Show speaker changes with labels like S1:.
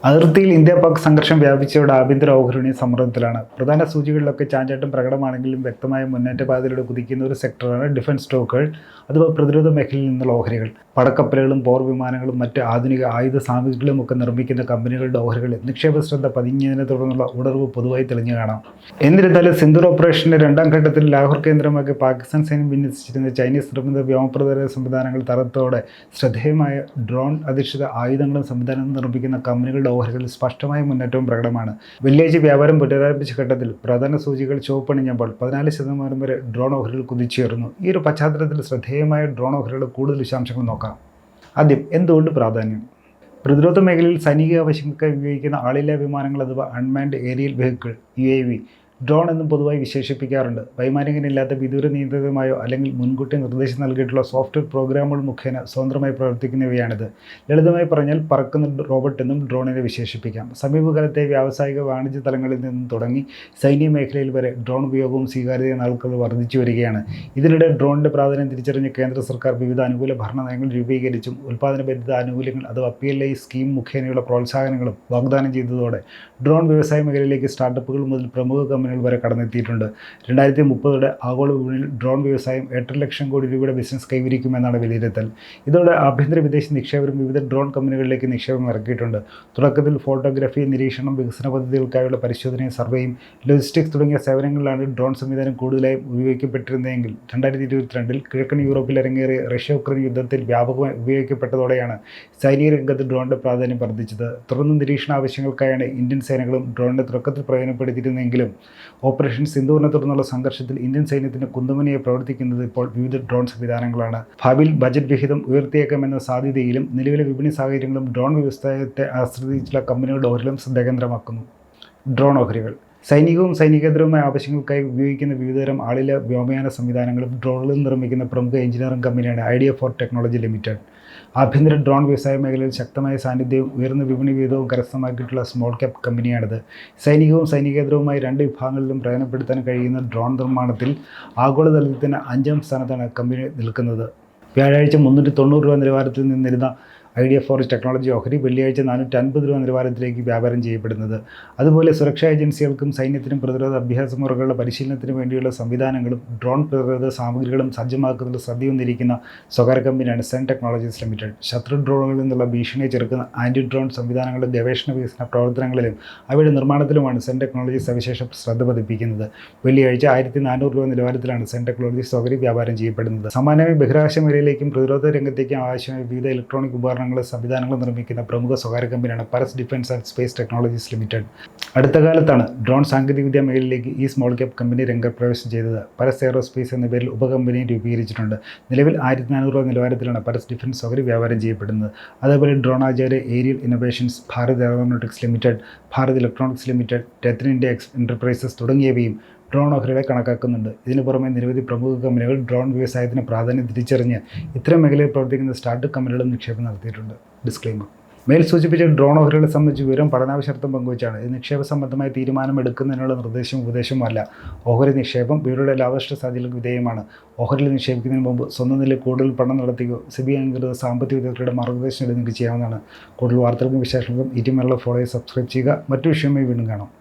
S1: അതിർത്തിയിൽ ഇന്ത്യ പാക് സംഘർഷം വ്യാപിച്ചതോടെ ആഭ്യന്തര ഓഹരി സമ്മർദ്ദത്തിലാണ്. പ്രധാന സൂചികളിലൊക്കെ ചാഞ്ചാട്ടം പ്രകടമാണെങ്കിലും വ്യക്തമായ മുന്നേറ്റ പാതയിലൂടെ കുതിക്കുന്ന ഒരു സെക്ടറാണ് ഡിഫൻസ് സ്റ്റോക്കുകൾ അഥവാ പ്രതിരോധ മേഖലയിൽ നിന്നുള്ള ഓഹരികൾ. പടക്കപ്പലുകളും പോർ വിമാനങ്ങളും മറ്റ് ആധുനിക ആയുധ സാമഗ്രികളും ഒക്കെ നിർമ്മിക്കുന്ന കമ്പനികളുടെ ഓഹരികളിൽ നിക്ഷേപ ശ്രദ്ധ പതിഞ്ഞതിനെ തുടർന്നുള്ള ഉണർവ് പൊതുവായി തെളിഞ്ഞു കാണാം. എന്നിരുന്നാലും സിന്ദൂർ ഓപ്പറേഷന്റെ രണ്ടാം ഘട്ടത്തിൽ ലാഹോർ കേന്ദ്രമാക്കി പാകിസ്ഥാൻ സൈന്യം വിന്യസിച്ചിരുന്ന ചൈനീസ് നിർമ്മിത വ്യോമപ്രതിരോധ സംവിധാനങ്ങൾ തകർത്തതോടെ ശ്രദ്ധേയമായ ഡ്രോൺ അധിഷ്ഠിത ആയുധങ്ങളും സംവിധാനങ്ങളും നിർമ്മിക്കുന്ന കമ്പനികളുടെ ഓഹരികളിൽ സ്പഷ്ടമായ മുന്നേറ്റവും പ്രകടമാണ്. വെള്ളിയാഴ്ച വ്യാപാരം പുനരാരംഭിച്ച ഘട്ടത്തിൽ പ്രധാന സൂചികൾ ചുവപ്പണിഞ്ഞപ്പോൾ 14% വരെ ഡ്രോൺ ഓഹരികൾ കുതിച്ചുയർന്നു. ഈ ഒരു പശ്ചാത്തലത്തിൽ ശ്രദ്ധേയമായ ഡ്രോൺ ഓഹരികളുടെ കൂടുതൽ വിശദാംശങ്ങൾ നോക്കാം. ആദ്യം, എന്തുകൊണ്ട് പ്രാധാന്യം? പ്രതിരോധ മേഖലയിൽ സൈനിക ആവശ്യങ്ങൾക്കായി ഉപയോഗിക്കുന്ന ആളില്ലാ വിമാനങ്ങൾ അഥവാ unmanned aerial vehicle UAV, drone എന്നും പൊതുവായി വിശേഷിപ്പിക്കാറുണ്ട്. വൈമാനികനില്ലാത്ത വിദൂര നിയന്ത്രിതമായോ അല്ലെങ്കിൽ മുൻകൂട്ടി നിർദ്ദേശം നൽകിയിട്ടുള്ള സോഫ്റ്റ്വെയർ പ്രോഗ്രാമുകൾ മുഖേന സ്വതന്ത്രമായി പ്രവർത്തിക്കുന്നവയാണിത്. ലളിതമായി പറഞ്ഞാൽ പറക്കുന്ന റോബോട്ട് എന്നും ഡ്രോണിനെ വിശേഷിപ്പിക്കാം. സമീപകാലത്തെ വ്യാവസായിക വാണിജ്യ തലങ്ങളിൽ നിന്നും തുടങ്ങി സൈനിക മേഖലയിൽ വരെ ഡ്രോൺ ഉപയോഗവും സ്വീകാര്യതയും നാൾക്കുകൾ വർദ്ധിച്ചു വരികയാണ്. ഇതിനിടെ ഡ്രോണിൻ്റെ പ്രാധാന്യം തിരിച്ചറിഞ്ഞ കേന്ദ്ര സർക്കാർ വിവിധ അനുകൂല ഭരണ നയങ്ങൾ രൂപീകരിച്ചും ഉൽപ്പാദനബന്ധിത ആനുകൂല്യങ്ങൾ അഥവാ PLI സ്കീം മുഖേനയുള്ള പ്രോത്സാഹനങ്ങളും വാഗ്ദാനം ചെയ്തതോടെ ഡ്രോൺ വ്യവസായ മേഖലയിലേക്ക് സ്റ്റാർട്ടപ്പുകൾ മുതൽ പ്രമുഖ കമ്പനികൾ വരെ കടന്നെത്തിയിട്ടുണ്ട്. 2030 ആഗോള വിപണിയിൽ ഡ്രോൺ വ്യവസായം 8 ലക്ഷം കോടി രൂപയുടെ ബിസിനസ് കൈവരിക്കുമെന്നാണ് വിലയിരുത്തൽ. ഇതോടെ ആഭ്യന്തര വിദേശ നിക്ഷേപകരും വിവിധ ഡ്രോൺ കമ്പനികളിലേക്ക് നിക്ഷേപം ഇറക്കിയിട്ടുണ്ട്. തുടക്കത്തിൽ ഫോട്ടോഗ്രാഫി, നിരീക്ഷണം, വികസന പദ്ധതികൾക്കായുള്ള പരിശോധനയും സർവേയും, ലോജിസ്റ്റിക്സ് തുടങ്ങിയ സേവനങ്ങളിലാണ് ഡ്രോൺ സംവിധാനം കൂടുതലായും ഉപയോഗിക്കപ്പെട്ടിരുന്നതെങ്കിൽ 2022 കിഴക്കൻ യൂറോപ്പിൽ ഇറങ്ങേറിയ റഷ്യ-ഉക്രൈൻ യുദ്ധത്തിൽ വ്യാപകമായി ഉപയോഗിക്കപ്പെട്ടതോടെയാണ് സൈനിക രംഗത്ത് ഡ്രോണിൻ്റെ പ്രാധാന്യം വർദ്ധിച്ചത്. തുടർന്ന് നിരീക്ഷണ ആവശ്യങ്ങൾക്കായാണ് ഇന്ത്യൻ സേനകളും ഡ്രോണിനെ തുടക്കത്തിൽ പ്രയോജനപ്പെടുത്തിയിരുന്നെങ്കിലും ഓപ്പറേഷൻ സിന്ദൂറിനെ തുടർന്നുള്ള സംഘർഷത്തിൽ ഇന്ത്യൻ സൈന്യത്തിന് കുന്തമനയായി പ്രവർത്തിക്കുന്നത് ഇപ്പോൾ വിവിധ ഡ്രോൺ സംവിധാനങ്ങളാണ്. ഭാവിയിൽ ബജറ്റ് വിഹിതം ഉയർത്തിയേക്കാമെന്ന സാധ്യതയിലും നിലവിലെ വിപണി സാഹചര്യങ്ങളും ഡ്രോൺ വ്യവസായത്തെ ആശ്രയിച്ചുള്ള കമ്പനികളുടെ ഓഹരികളും ശ്രദ്ധേയകേന്ദ്രമാക്കുന്നു. ഡ്രോൺ ഓഹരികൾ സൈനികവും സൈനികേതരവുമായ ആവശ്യങ്ങൾക്കായി ഉപയോഗിക്കുന്ന വിവിധതരം ആളില്ലാ വ്യോമയാന സംവിധാനങ്ങളും ഡ്രോണുകളും നിർമ്മിക്കുന്ന പ്രമുഖ എഞ്ചിനീയറിംഗ് കമ്പനിയാണ് ഐഡിയ ഫോർ ടെക്നോളജി ലിമിറ്റഡ്. ആഭ്യന്തര ഡ്രോൺ വ്യവസായ മേഖലയിൽ ശക്തമായ സാന്നിധ്യവും ഉയർന്ന വിപണി വിഹിതവും കരസ്ഥമാക്കിയിട്ടുള്ള സ്മോൾ ക്യാപ് കമ്പനിയാണിത്. സൈനികവും സൈനികേതരവുമായി രണ്ട് വിഭാഗങ്ങളിലും പ്രയോജനപ്പെടുത്താൻ കഴിയുന്ന ഡ്രോൺ നിർമ്മാണത്തിൽ ആഗോളതലത്തിൽ തന്നെ 5ാം സ്ഥാനത്താണ് കമ്പനി നിൽക്കുന്നത്. വ്യാഴാഴ്ച $390 നിലവാരത്തിൽ നിന്നിരുന്ന ഐഡിയ ഫോർ ടെക്നോളജി ഓഹരി വെള്ളിയാഴ്ച $450 നിലവാരത്തിലേക്ക് വ്യാപാരം ചെയ്യപ്പെടുന്നത്. അതുപോലെ സുരക്ഷാ ഏജൻസികൾക്കും സൈന്യത്തിനും പ്രതിരോധ അഭ്യാസ മുറകളുടെ പരിശീലനത്തിന് വേണ്ടിയുള്ള സംവിധാനങ്ങളും ഡ്രോൺ പ്രതിരോധ സാമഗ്രികളും സജ്ജമാക്കുന്നതിൽ ശ്രദ്ധയൊന്നിരിക്കുന്ന സ്വകാര്യ കമ്പനിയാണ് സെൻ ടെക്നോളജീസ് ലിമിറ്റഡ്. ശത്രു ഡ്രോണുകളിൽ നിന്നുള്ള ഭീഷണിയെ ചെറുക്കുന്ന ആൻറ്റി ഡ്രോൺ സംവിധാനങ്ങളുടെ ഗവേഷണ വികസന പ്രവർത്തനങ്ങളിലും അവയുടെ നിർമ്മാണത്തിലുമാണ് സെൻ ടെക്നോളജി സവിശേഷ ശ്രദ്ധ പതിപ്പിക്കുന്നത്. വെള്ളിയാഴ്ച $1400 നിലവാരത്തിലാണ് സെൻ ടെക്നോളജീസ് ഓഹരി വ്യാപാരം ചെയ്യപ്പെടുന്നത്. സമാനമായി ബഹിരാകാശ മേഖലയിലേക്കും പ്രതിരോധ രംഗത്തേക്കും ആവശ്യമായ വിവിധ ഇലക്ട്രോണിക് ഉപകരണങ്ങൾ സംവിധാനങ്ങൾ നിർമ്മിക്കുന്ന പ്രമുഖ സ്വകാര്യ കമ്പനിയാണ് Paras defence and space technologies limited. അടുത്ത കാലത്താണ് ഡ്രോൺ സാങ്കേതികവിദ്യാ മേഖലയിലേക്ക് ഈ സ്മോൾ ക്യാപ് കമ്പനി രംഗപ്രവേശം ചെയ്തത്. പരസ് എയ്റോസ്പേസ് എന്ന പേരിൽ ഉപകമ്പനിയും രൂപീകരിച്ചിട്ടുണ്ട്. നിലവിൽ $1400 നിലവാരത്തിലാണ് പരസ് ഡിഫൻസ് ഓഹരി വ്യാപാരം ചെയ്യപ്പെടുന്നത്. അതേപോലെ Dronacharya aerial innovations, Bharat aeronautics limited, Bharat electronics limited, Ratna India enterprises തുടങ്ങിയവയും ഡ്രോൺ ഓഹരികളെ കണക്കാക്കുന്നുണ്ട്. ഇതിനു പുറമെ നിരവധി പ്രമുഖ കമ്പനികൾ ഡ്രോൺ വ്യവസായത്തിന് പ്രാധാന്യം തിരിച്ചറിഞ്ഞ് ഇത്തരം മേഖലയിൽ പ്രവർത്തിക്കുന്ന സ്റ്റാർട്ടപ്പ് കമ്പനികളും നിക്ഷേപം നടത്തിയിട്ടുണ്ട്. ഡിസ്ക്ലെയിമർ: മേൽ സൂചിപ്പിച്ച ഡ്രോൺ ഓഹരികളെ സംബന്ധിച്ച് വിവരം പഠനാവശ്യാർത്ഥം പങ്കുവച്ചാണ്. ഇത് നിക്ഷേപ സംബന്ധമായ തീരുമാനമെടുക്കുന്നതിനുള്ള നിർദ്ദേശവും ഉപദേശവും അല്ല. ഓഹരി നിക്ഷേപം ഇവരുടെ ലാഭനഷ്ട സാധ്യതകൾക്ക് വിധേയമാണ്. ഓഹരിയിൽ നിക്ഷേപിക്കുന്നതിന് മുമ്പ് സ്വന്തം നിലയിൽ കൂടുതൽ പഠനം നടത്തുകയോ SEBI അംഗീകൃത സാമ്പത്തിക വിദഗ്ധരുടെ മാർഗ്ഗദർശനം നിങ്ങൾക്ക് ചെയ്യാവുന്നതാണ്. കൂടുതൽ വാർത്തകൾക്കും വിശേഷങ്ങൾക്കും ET മലയാളം ഫോളോ ചെയ്ത് സബ്സ്ക്രൈബ് ചെയ്യുക. മറ്റു വിഷയമായി വീണ്ടും കാണാം.